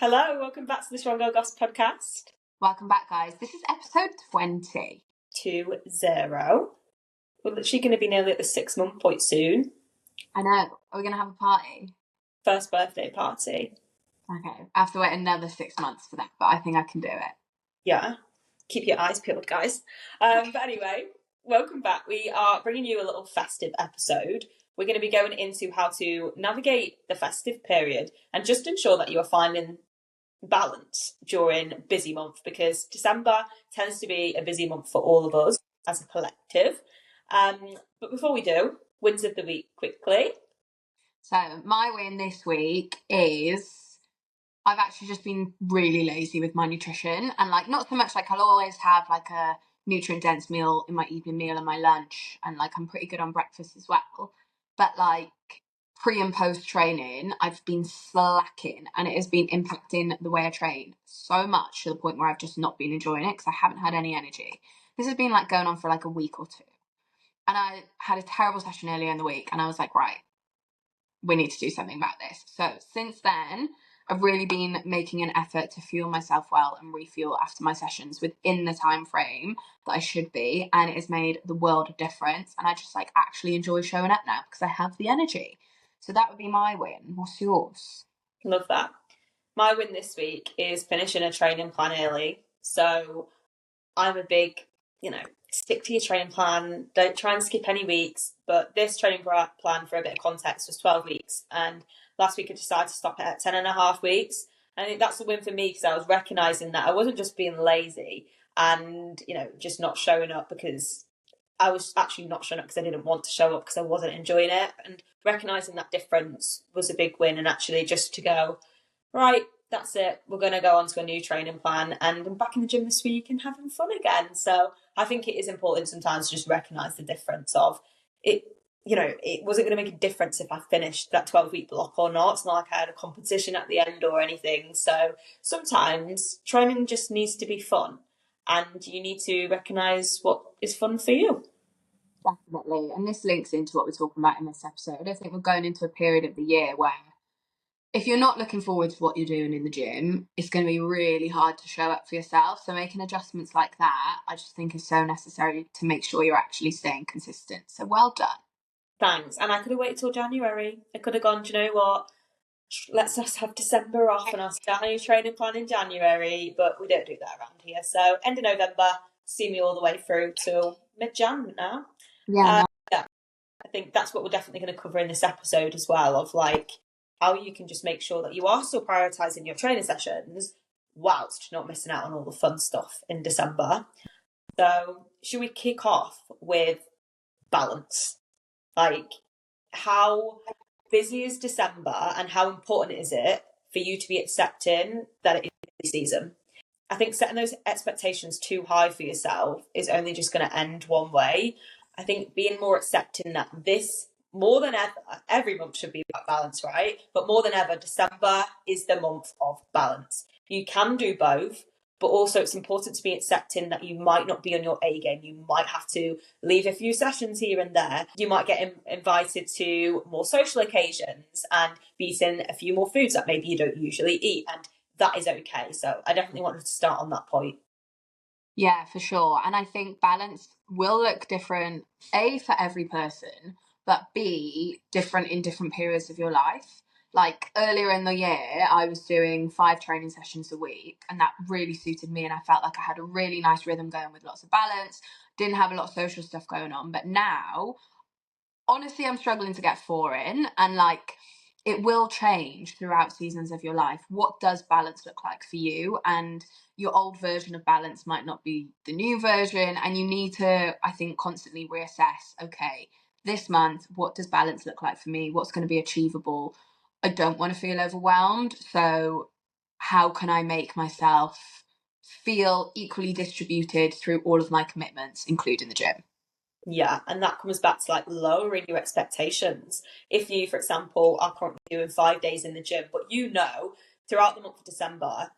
Hello, welcome back to the Strong Girl Gossip podcast. Welcome back, guys. This is episode 20. 20. We're literally going to be nearly at the 6-month point soon. I know. Are we going to have a party? First birthday party. Okay. I have to wait another 6 months for that, but I think I can do it. Yeah. Keep your eyes peeled, guys. But anyway, welcome back. We are bringing you a little festive episode. We're going to be going into how to navigate the festive period and just ensure that you are finding balance during busy month, because December tends to be a busy month for all of us as a collective. But before we do, wins of the week quickly. So my win this week is I've actually just been really lazy with my nutrition, and not so much I'll always have a nutrient dense meal in my evening meal and my lunch, and I'm pretty good on breakfast as well, but pre and post training I've been slacking, and it has been impacting the way I train so much to the point where I've just not been enjoying it because I haven't had any energy. This has been going on for a week or two, and I had a terrible session earlier in the week, and I was like, right, we need to do something about this. So since then I've really been making an effort to fuel myself well and refuel after my sessions within the time frame that I should be, and it has made the world of difference, and I just actually enjoy showing up now because I have the energy. So that would be my win. What's yours? Love that. My win this week is finishing a training plan early. So I'm a big, stick to your training plan. Don't try and skip any weeks. But this training plan, for a bit of context, was 12 weeks. And last week I decided to stop it at 10 and a half weeks. And I think that's a win for me because I was recognising that I wasn't just being lazy and, just not showing up because I was actually not showing up because I didn't want to show up because I wasn't enjoying it. And recognising that difference was a big win. And actually just to go, right, that's it. We're going to go on to a new training plan, and I'm back in the gym this week and having fun again. So I think it is important sometimes to just recognise the difference of it. It wasn't going to make a difference if I finished that 12-week block or not. It's not like I had a competition at the end or anything. So sometimes training just needs to be fun, and you need to recognise what is fun for you. Definitely. And this links into what we're talking about in this episode. I think we're going into a period of the year where if you're not looking forward to what you're doing in the gym, it's going to be really hard to show up for yourself. So making adjustments like that, I just think is so necessary to make sure you're actually staying consistent. So well done. Thanks. And I could have waited till January. I could have gone, do you know what? Let's just have December off and I'll start a new training plan in January. But we don't do that around here. So end of November, see me all the way through till mid-Jan now. Yeah. Yeah. I think that's what we're definitely going to cover in this episode as well, of how you can just make sure that you are still prioritising your training sessions whilst not missing out on all the fun stuff in December. So should we kick off with balance? How busy is December and how important is it for you to be accepting that it is busy season? I think setting those expectations too high for yourself is only just going to end one way. I think being more accepting that this, more than ever, every month should be about balance, right? But more than ever, December is the month of balance. You can do both, but also it's important to be accepting that you might not be on your A game. You might have to leave a few sessions here and there. You might get invited to more social occasions and be eating a few more foods that maybe you don't usually eat. And that is okay. So I definitely wanted to start on that point. Yeah, for sure. And I think balance will look different, A, for every person, but B, different in different periods of your life. Earlier in the year, I was doing 5 training sessions a week, and that really suited me. And I felt like I had a really nice rhythm going with lots of balance, didn't have a lot of social stuff going on. But now, honestly, I'm struggling to get 4 in, and it will change throughout seasons of your life. What does balance look like for you? And your old version of balance might not be the new version, and you need to, I think, constantly reassess, okay, this month, what does balance look like for me? What's going to be achievable? I don't want to feel overwhelmed, so how can I make myself feel equally distributed through all of my commitments, including the gym? Yeah, and that comes back to lowering your expectations. If you, for example, are currently doing 5 days in the gym, but throughout the month of December,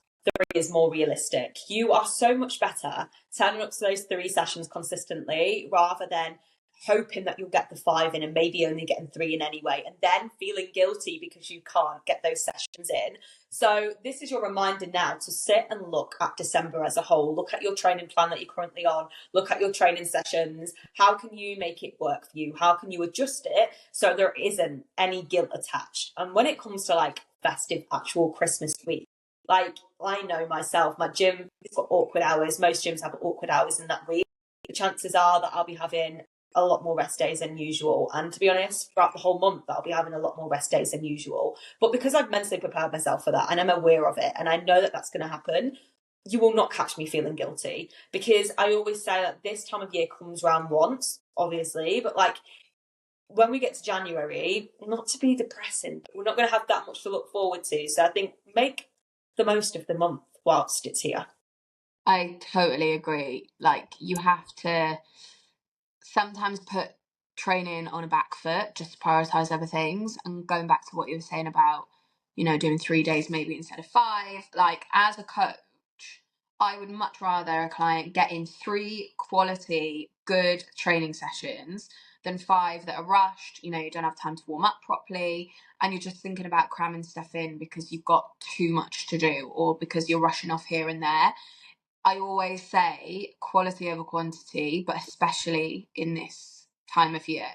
3 is more realistic. You are so much better turning up to those 3 sessions consistently rather than hoping that you'll get the 5 in and maybe only getting 3 in anyway, and then feeling guilty because you can't get those sessions in. So this is your reminder now to sit and look at December as a whole. Look at your training plan that you're currently on. Look at your training sessions. How can you make it work for you? How can you adjust it so there isn't any guilt attached? And when it comes to like festive actual Christmas week, like I know myself, my gym has got awkward hours. Most gyms have awkward hours in that week. The chances are that I'll be having a lot more rest days than usual. And to be honest, throughout the whole month, I'll be having a lot more rest days than usual. But because I've mentally prepared myself for that and I'm aware of it and I know that that's going to happen, you will not catch me feeling guilty, because I always say that this time of year comes round once, obviously, but like when we get to January, not to be depressing, but we're not going to have that much to look forward to. So I think make the most of the month whilst it's here. I totally agree. Like, you have to sometimes put training on a back foot just to prioritize other things. And going back to what you were saying about, you know, doing 3 days maybe instead of 5, like as a coach, I would much rather a client get in 3 quality good training sessions than 5 that are rushed. You know, you don't have time to warm up properly and you're just thinking about cramming stuff in because you've got too much to do or because you're rushing off here and there. I always say quality over quantity, but especially in this time of year.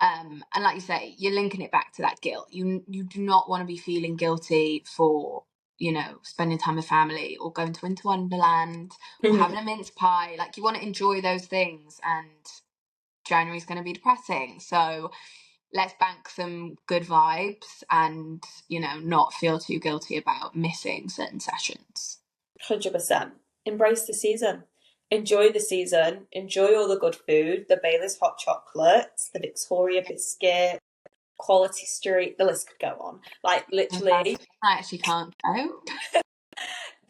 And like you say, you're linking it back to that guilt. You do not want to be feeling guilty for, you know, spending time with family or going to Winter Wonderland or having a mince pie. Like, you want to enjoy those things, and January's going to be depressing. So let's bank some good vibes and, you know, not feel too guilty about missing certain sessions. 100%. Embrace the season. Enjoy the season. Enjoy all the good food, the Bailey's hot chocolates, the Victoria biscuit, Quality Street. The list could go on. Like literally, I actually can't go.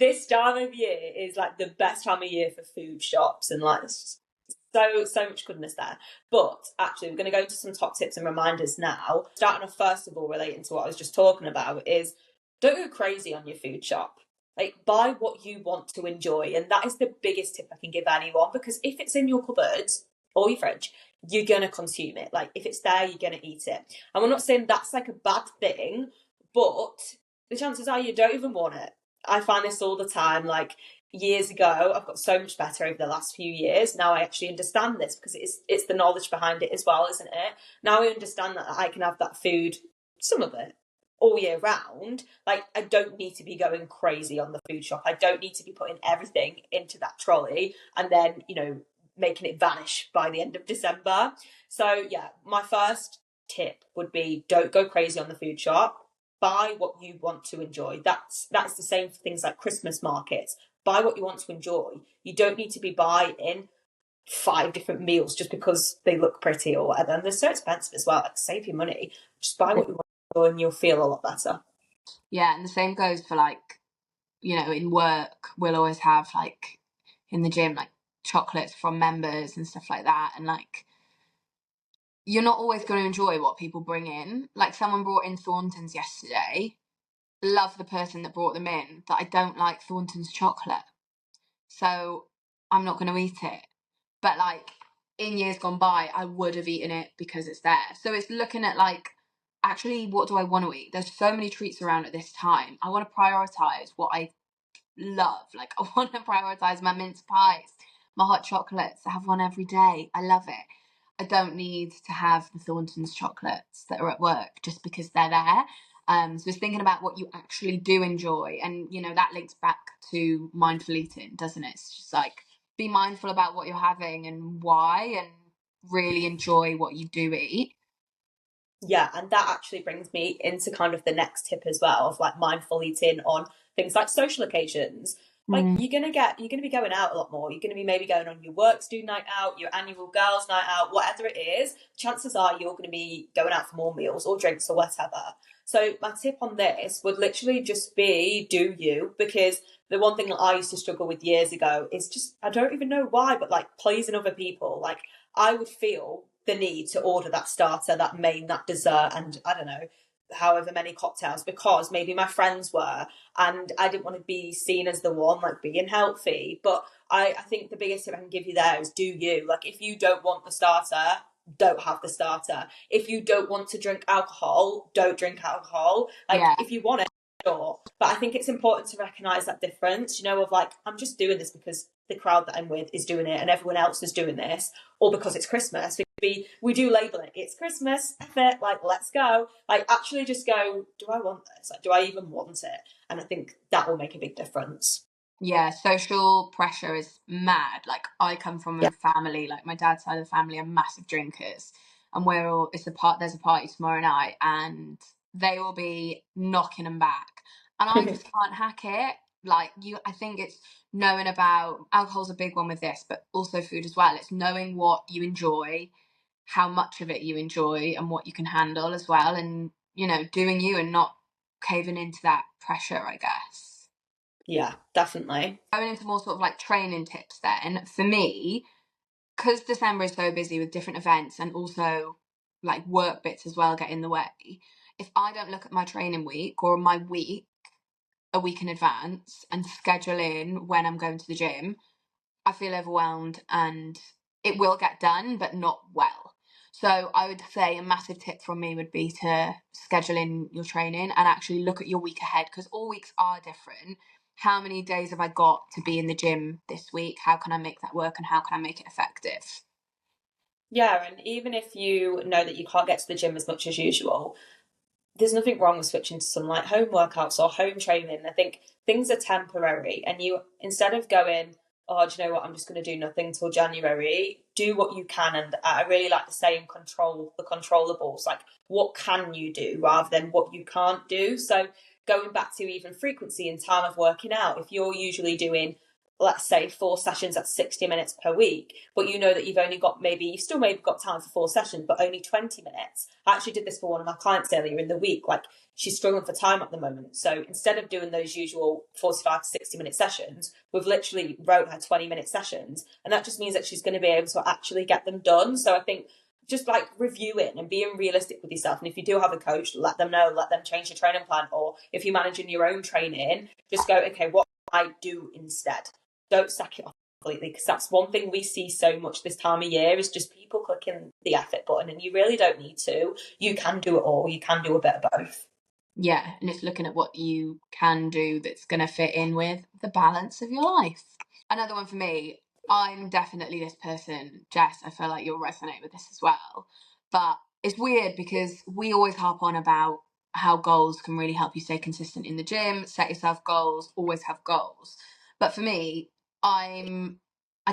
this time of year is like the best time of year for food shops, and like so much goodness there. But actually, we're going to go into some top tips and reminders now. Starting off, first of all, relating to what I was just talking about, is don't go crazy on your food shop. Like, buy what you want to enjoy. And that is the biggest tip I can give anyone, because if it's in your cupboards or your fridge, you're going to consume it. Like, if it's there, you're going to eat it. And we're not saying that's like a bad thing, but the chances are you don't even want it. I find this all the time. Like, years ago, I've got so much better over the last few years. Now I actually understand this, because it's the knowledge behind it as well, isn't it? Now I understand that I can have that food, some of it, all year round. Like, I don't need to be going crazy on the food shop. I don't need to be putting everything into that trolley and then, you know, making it vanish by the end of December. So yeah, my first tip would be don't go crazy on the food shop. Buy what you want to enjoy. That's the same for things like Christmas markets. Buy what you want to enjoy. You don't need to be buying 5 different meals just because they look pretty or whatever. And they're so expensive as well. Like, save your money. Just buy what you want and you'll feel a lot better. Yeah, and the same goes for, like, you know, in work, we'll always have, like, in the gym, like, chocolates from members and stuff like that. And, like, you're not always going to enjoy what people bring in. Like, someone brought in Thornton's yesterday. Love the person that brought them in, but I don't like Thornton's chocolate. So I'm not going to eat it. But, like, in years gone by, I would have eaten it because it's there. So it's looking at, like, actually, what do I want to eat? There's so many treats around at this time. I want to prioritize what I love. Like, I want to prioritize my mince pies, my hot chocolates. I have one every day. I love it. I don't need to have the Thornton's chocolates that are at work just because they're there. So it's thinking about what you actually do enjoy. And, you know, that links back to mindful eating, doesn't it? It's just like, be mindful about what you're having and why, and really enjoy what you do eat. Yeah, and that actually brings me into kind of the next tip as well, of like mindful eating on things like social occasions. Like, you're gonna be going out a lot more. You're gonna be maybe going on your work do night out, your annual girls night out, whatever it is. Chances are you're gonna be going out for more meals or drinks or whatever. So my tip on this would literally just be do you, because the one thing that I used to struggle with years ago is just, I don't even know why, but like pleasing other people. Like, I would feel the need to order that starter, that main, that dessert, and I don't know, however many cocktails, because maybe my friends were, and I didn't want to be seen as the one like being healthy. But I think the biggest tip I can give you there is do you. Like, if you don't want the starter, don't have the starter. If you don't want to drink alcohol, don't drink alcohol. Like, Yeah. if you want it, sure. But I think it's important to recognise that difference, you know, of like, I'm just doing this because the crowd that I'm with is doing it and everyone else is doing this, or because it's Christmas. We do label it, it's Christmas, like, let's go. Like, actually just go, do I want this? Like, do I even want it? And I think that will make a big difference. Yeah, social pressure is mad. Like, I come from Yeah. a family, like my dad's side of the family are massive drinkers, and there's a party tomorrow night, and they will be knocking them back, and I just can't hack it. Like, I think it's knowing about alcohol's a big one with this, but also food as well. It's knowing what you enjoy, how much of it you enjoy, and what you can handle as well, and doing you and not caving into that pressure, I guess. Yeah, definitely. Going into more sort of like training tips then, for me, because December is so busy with different events and also like work bits as well get in the way, if I don't look at my training week or my week a week in advance and schedule in when I'm going to the gym, I feel overwhelmed and it will get done, but not well. So I would say a massive tip from me would be to schedule in your training and actually look at your week ahead, because all weeks are different. How many days have I got to be in the gym this week? How can I make that work and how can I make it effective? Yeah, and even if you know that you can't get to the gym as much as usual, there's nothing wrong with switching to some like home workouts or home training. I think things are temporary, and you, instead of going, oh, do you know what, I'm just going to do nothing till January, do what you can. And I really like the saying, control the controllables. Like, what can you do rather than what you can't do? So going back to even frequency and time of working out, if you're usually doing, let's say, 4 sessions at 60 minutes per week, but you know that you've still maybe got time for 4 sessions, but only 20 minutes. I actually did this for one of my clients earlier in the week. Like, she's struggling for time at the moment. So instead of doing those usual 45 to 60-minute sessions, we've literally wrote her 20-minute sessions. And that just means that she's going to be able to actually get them done. So I think just like reviewing and being realistic with yourself. And if you do have a coach, let them know, let them change your training plan. Or if you're managing your own training, just go, okay, what can I do instead? Don't sack it off completely, because that's one thing we see so much this time of year is just people clicking the effort button, and you really don't need to. You can do it all. You can do a bit of both. Yeah, and it's looking at what you can do that's going to fit in with the balance of your life. Another one for me, I'm definitely this person, Jess. I feel like you'll resonate with this as well. But it's weird because we always harp on about how goals can really help you stay consistent in the gym, set yourself goals, always have goals. But for me, I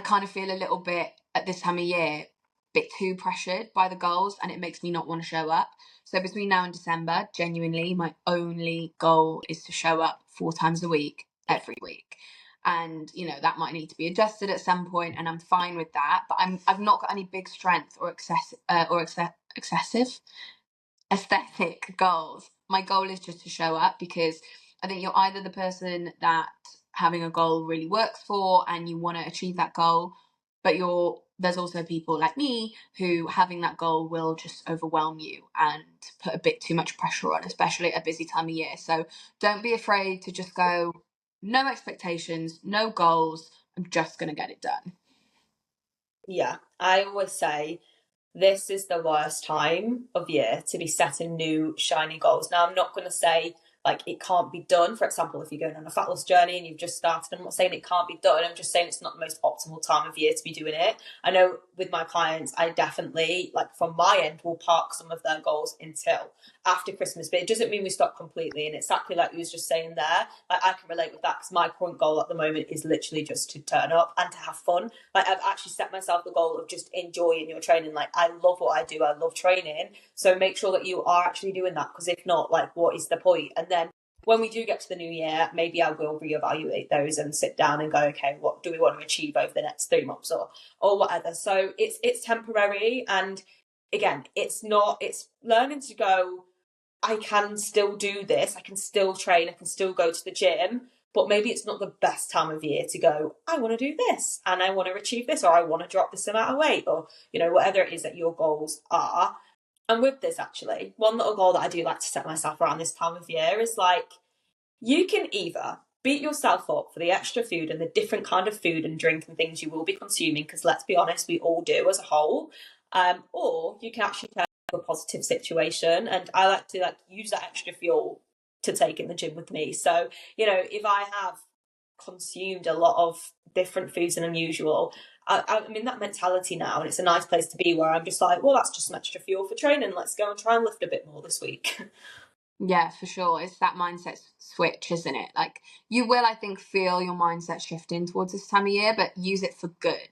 kind of feel a little bit at this time of year, bit too pressured by the goals, and it makes me not want to show up. So between now and December, genuinely, my only goal is to show up 4 times a week, every week. And that might need to be adjusted at some point, and I'm fine with that. But I've not got any big strength or excessive aesthetic goals. My goal is just to show up, because I think you're either the person that having a goal really works for and you want to achieve that goal, but there's also people like me who having that goal will just overwhelm you and put a bit too much pressure on, especially at a busy time of year. So don't be afraid to just go, no expectations, no goals, I'm just going to get it done. Yeah, I always say this is the worst time of year to be setting new shiny goals. Now, I'm not going to say like it can't be done. For example, if you're going on a fat loss journey and you've just started, I'm not saying it can't be done. I'm just saying it's not the most optimal time of year to be doing it. I know with my clients, I definitely, like from my end, will park some of their goals until after Christmas, but it doesn't mean we stop completely. And exactly like you was just saying there, like I can relate with that, because my current goal at the moment is literally just to turn up and to have fun. Like, I've actually set myself the goal of just enjoying your training. Like, I love what I do. I love training. So make sure that you are actually doing that, because if not, like, what is the point? And then when we do get to the new year, maybe I will reevaluate those and sit down and go, okay, what do we want to achieve over the next 3 months or whatever. So it's temporary, and again, it's learning to go, I can still do this, I can still train, I can still go to the gym, but maybe it's not the best time of year to go, I want to do this and I want to achieve this, or I want to drop this amount of weight, or, whatever it is that your goals are. And with this, actually, one little goal that I do like to set myself around this time of year is like, you can either beat yourself up for the extra food and the different kind of food and drink and things you will be consuming, because let's be honest, we all do as a whole. Or you can actually turn it into a positive situation. And I like to use that extra fuel to take in the gym with me. So, if I have consumed a lot of different foods than unusual, I'm in that mentality now, and it's a nice place to be where I'm just like, well, that's just some extra fuel for training. Let's go and try and lift a bit more this week. Yeah, for sure. It's that mindset switch, isn't it? Like, you will, I think, feel your mindset shifting towards this time of year, but use it for good.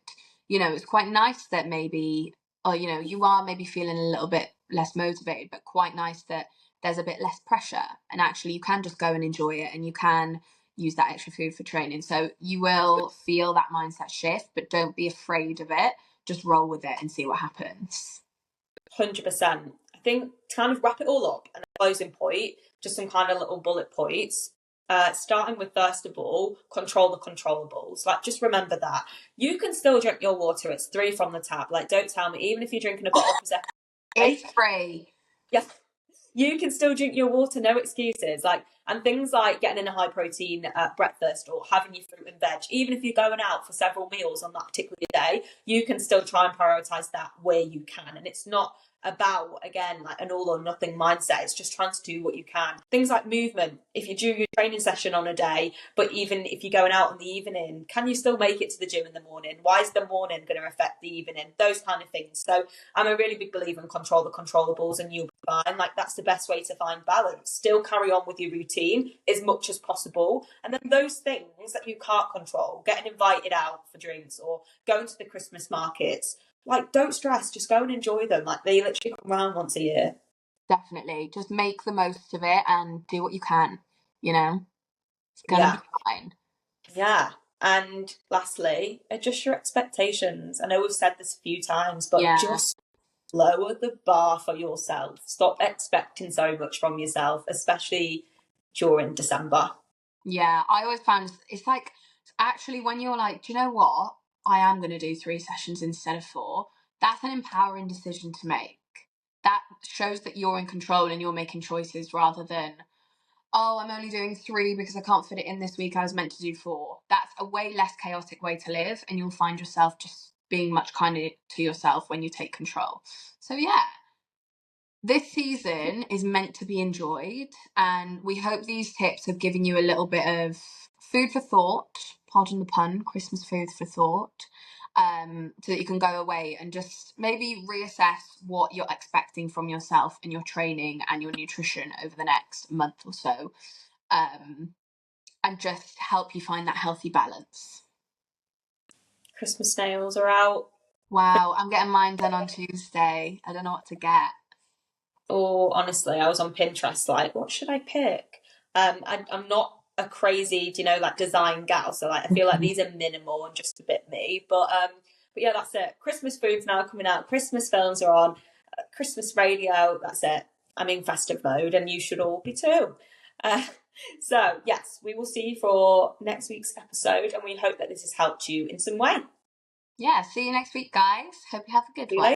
It's quite nice that maybe, or, you are maybe feeling a little bit less motivated, but quite nice that there's a bit less pressure. And actually, you can just go and enjoy it, and you can use that extra food for training. So you will feel that mindset shift, but don't be afraid of it. Just roll with it and see what happens. 100%. I think to kind of wrap it all up and a closing point, just some kind of little bullet points. Starting with, first of all, control the controllables. Like, just remember that you can still drink your water. It's 3 from the tap. Like, don't tell me, even if you're drinking a bottle of Prosecco, It's free. yeah, you can still drink your water, no excuses. And things like getting in a high protein breakfast or having your fruit and veg, even if you're going out for several meals on that particular day, you can still try and prioritize that where you can. And it's not about, again, like an all or nothing mindset. It's just trying to do what you can. Things like movement. If you do your training session on a day, but even if you're going out in the evening, can you still make it to the gym in the morning? Why is the morning going to affect the evening? Those kind of things. So I'm a really big believer in control the controllables, and you'll be fine. Like, that's the best way to find balance. Still carry on with your routine as much as possible. And then those things that you can't control, getting invited out for drinks or going to the Christmas markets, like, don't stress, just go and enjoy them. Like, they literally come around once a year. Definitely. Just make the most of it and do what you can, It's gonna Yeah. be fine. Yeah. And lastly, adjust your expectations. I know we've said this a few times, but Yeah. just lower the bar for yourself. Stop expecting so much from yourself, especially during December. Yeah. I always found it's like, actually, when you're like, do you know what? I am going to do 3 sessions instead of 4. That's an empowering decision to make. That shows that you're in control and you're making choices rather than, oh, I'm only doing 3 because I can't fit it in this week. I was meant to do 4. That's a way less chaotic way to live, and you'll find yourself just being much kinder to yourself when you take control. So, yeah, this season is meant to be enjoyed, and we hope these tips have given you a little bit of food for thought, pardon the pun, Christmas food for thought, so that you can go away and just maybe reassess what you're expecting from yourself and your training and your nutrition over the next month or so, and just help you find that healthy balance. Christmas snails are out. Wow, I'm getting mine done on Tuesday. I don't know what to get. Or honestly, I was on Pinterest like, what should I pick? I'm not a crazy, like, design gal, so like I feel like these are minimal and just a bit me. But yeah, that's it. Christmas food's now coming out. Christmas films are on. Christmas radio. That's it. I'm in festive mode, and you should all be too. Uh, so yes, we will see you for next week's episode, and we hope that this has helped you in some way. Yeah, see you next week, guys. Hope you have a good See you one. later.